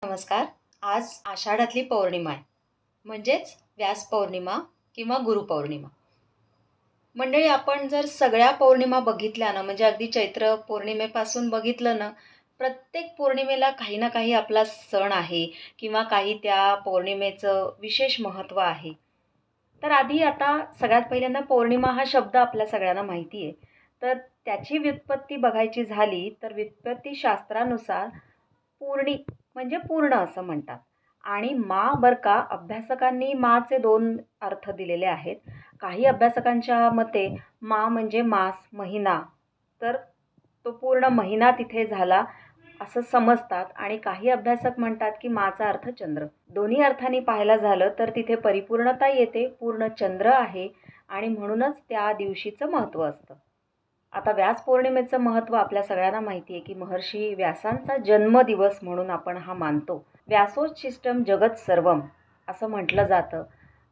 नमस्कार. आज आषाढातली पौर्णिमा आहे. म्हणजेच व्यास पौर्णिमा किंवा गुरुपौर्णिमा. मंडळी, आपण जर सगळ्या पौर्णिमा बघितल्या ना, म्हणजे अगदी चैत्र पौर्णिमेपासून बघितलं ना, प्रत्येक पौर्णिमेला काही ना काही आपला सण आहे किंवा काही त्या पौर्णिमेचं विशेष महत्त्व आहे. तर आधी आता सगळ्यात पहिल्यांदा पौर्णिमा हा शब्द आपल्या सगळ्यांना माहिती आहे. तर त्याची व्युत्पत्ती बघायची झाली तर व्युत्पत्तीशास्त्रानुसार पूर्णी म्हणजे पूर्ण असं म्हणतात. आणि मा बरं का, अभ्यासकांनी माचे दोन अर्थ दिलेले आहेत. काही अभ्यासकांच्या मते मा म्हणजे मास, महिना, तर तो पूर्ण महिना तिथे झाला असं समजतात. आणि काही अभ्यासक म्हणतात की माचा अर्थ चंद्र. दोन्ही अर्थाने पाहायला झालं तर तिथे परिपूर्णता येते, पूर्ण चंद्र आहे आणि म्हणूनच त्या दिवशीचं महत्त्व असतं. आता व्यास पौर्णिमेचं महत्त्व आपल्या सगळ्यांना माहिती आहे की महर्षी व्यासांचा जन्मदिवस म्हणून आपण हा मानतो. व्यासोच्छिष्टम जगत सर्वम असं म्हटलं जातं.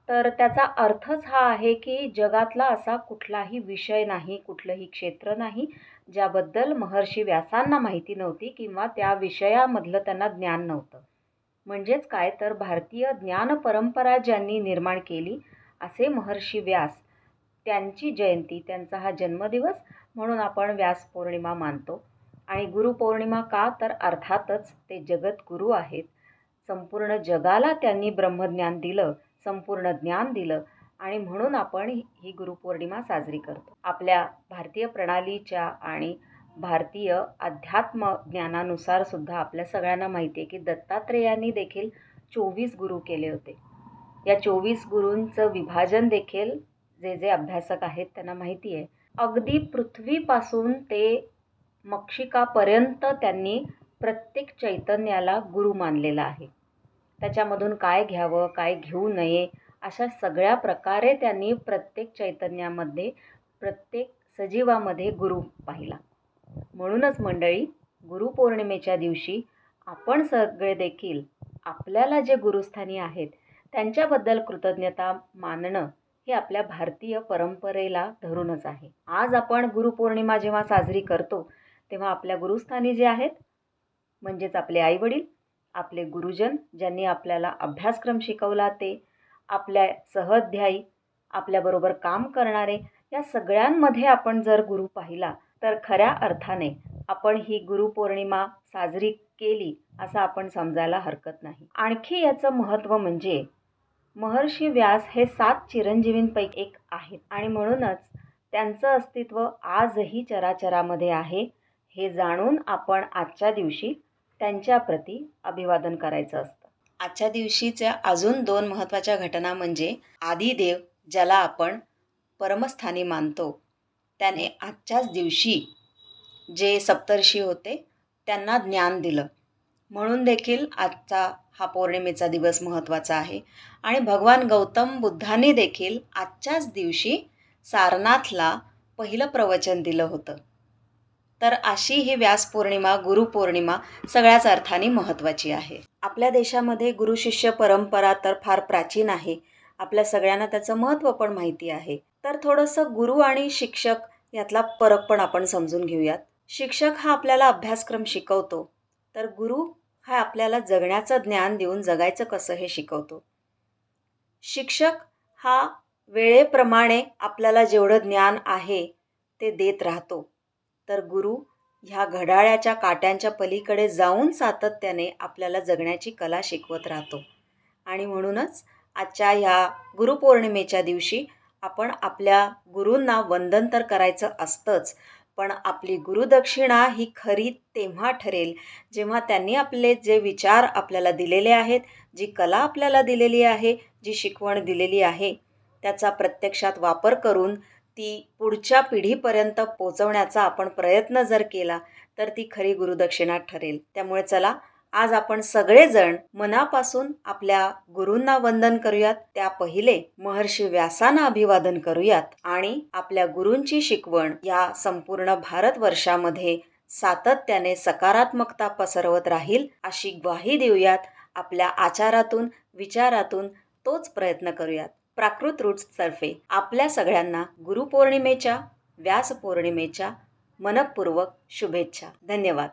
तर त्याचा अर्थच हा आहे की जगातला असा कुठलाही विषय नाही, कुठलंही क्षेत्र नाही, ज्याबद्दल महर्षी व्यासांना माहिती नव्हती किंवा त्या विषयामधलं त्यांना ज्ञान नव्हतं. म्हणजेच काय, तर भारतीय ज्ञान परंपरा ज्यांनी निर्माण केली असे महर्षी व्यास, त्यांची जयंती, त्यांचा हा जन्मदिवस म्हणून आपण व्यास पौर्णिमा मानतो. आणि गुरुपौर्णिमा का, तर अर्थातच ते जगद्गुरू आहेत. संपूर्ण जगाला त्यांनी ब्रह्मज्ञान दिलं, संपूर्ण ज्ञान दिलं आणि म्हणून आपण ही गुरुपौर्णिमा साजरी करतो. आपल्या भारतीय प्रणालीच्या आणि भारतीय अध्यात्म ज्ञानानुसार सुद्धा आपल्या सगळ्यांना माहिती आहे की दत्तात्रेयांनी देखील 24 गुरु केले होते. या 24 गुरूंचं विभाजन देखील जे अभ्यासक आहेत त्यांना माहिती आहे. अगदी पृथ्वीपासून ते मक्षिकापर्यंत त्यांनी प्रत्येक चैतन्याला गुरु मानलेला आहे. त्याच्यामधून काय घ्यावं, काय घेऊ नये, अशा सगळ्या प्रकारे त्यांनी प्रत्येक चैतन्यामध्ये, प्रत्येक सजीवामध्ये गुरु पाहिला. म्हणूनच मंडळी, गुरुपौर्णिमेच्या दिवशी आपण सगळे देखील आपल्याला जे गुरुस्थानी आहेत त्यांच्याबद्दल कृतज्ञता मानणं हे आपल्या भारतीय परंपरेला धरूनच आहे. आज आपण गुरुपौर्णिमा जेव्हा साजरी करतो तेव्हा आपल्या गुरुस्थानी जे आहेत म्हणजेच आपले आईवडील, आपले गुरुजन, ज्यांनी आपल्याला अभ्यासक्रम शिकवला ते, आपल्या सहअध्यायी, आपल्याबरोबर काम करणारे, या सगळ्यांमध्ये आपण जर गुरु पाहिला तर खऱ्या अर्थाने आपण ही गुरुपौर्णिमा साजरी केली असं आपण समजायला हरकत नाही. आणखी याचं महत्त्व म्हणजे महर्षी व्यास हे 7 चिरंजीवींपैकी एक आहेत आणि म्हणूनच त्यांचं अस्तित्व आजही चराचरामध्ये आहे. हे जाणून आपण आजच्या दिवशी त्यांच्याप्रती अभिवादन करायचं असतं. आजच्या दिवशीच्या अजून 2 महत्त्वाच्या घटना म्हणजे आदिदेव, ज्याला आपण परमस्थानी मानतो, त्याने आजच्याच दिवशी जे सप्तर्षी होते त्यांना ज्ञान दिलं. म्हणून देखील आजचा हा पौर्णिमेचा दिवस महत्त्वाचा आहे. आणि भगवान गौतम बुद्धांनी देखील आजच्याच दिवशी सारनाथला पहिलं प्रवचन दिलं होतं. तर अशी ही व्यास पौर्णिमा, गुरुपौर्णिमा सगळ्याच अर्थाने महत्त्वाची आहे. आपल्या देशामध्ये गुरुशिष्य परंपरा तर फार प्राचीन आहे. आपल्या सगळ्यांना त्याचं महत्त्व पण माहिती आहे. तर थोडंसं गुरु आणि शिक्षक यातला फरक पण आपण समजून घेऊयात. शिक्षक हा आपल्याला अभ्यासक्रम शिकवतो, तर गुरु हा आपल्याला जगण्याचं ज्ञान देऊन जगायचं कसं हे शिकवतो. शिक्षक हा वेळेप्रमाणे आपल्याला जेवढं ज्ञान आहे ते देत राहतो, तर गुरु ह्या घड्याळाच्या काट्यांच्या पलीकडे जाऊन सातत्याने आपल्याला जगण्याची कला शिकवत राहतो. आणि म्हणूनच आजच्या ह्या गुरुपौर्णिमेच्या दिवशी आपण आपल्या गुरूंना वंदन तर करायचं असतंच, पण आपली गुरुदक्षिणा ही खरी तेव्हा ठरेल जेव्हा त्यांनी आपले जे विचार आपल्याला दिलेले आहेत, जी कला आपल्याला दिलेली आहे, जी शिकवण दिलेली आहे, त्याचा प्रत्यक्षात वापर करून ती पुढच्या पिढीपर्यंत पोचवण्याचा आपण प्रयत्न जर केला तर ती खरी गुरुदक्षिणा ठरेल. त्यामुळे चला, आज आपण सगळेजण मनापासून आपल्या गुरूंना वंदन करूयात. त्या पहिले महर्षी व्यासांना अभिवादन करूयात आणि आपल्या गुरूंची शिकवण या संपूर्ण भारतवर्षामध्ये सातत्याने सकारात्मकता पसरवत राहील अशी ग्वाही देऊयात. आपल्या आचारातून, विचारातून तोच प्रयत्न करूयात. प्राकृत रूट्सतर्फे आपल्या सगळ्यांना गुरुपौर्णिमेच्या, व्यास पौर्णिमेच्या मनःपूर्वक शुभेच्छा. धन्यवाद.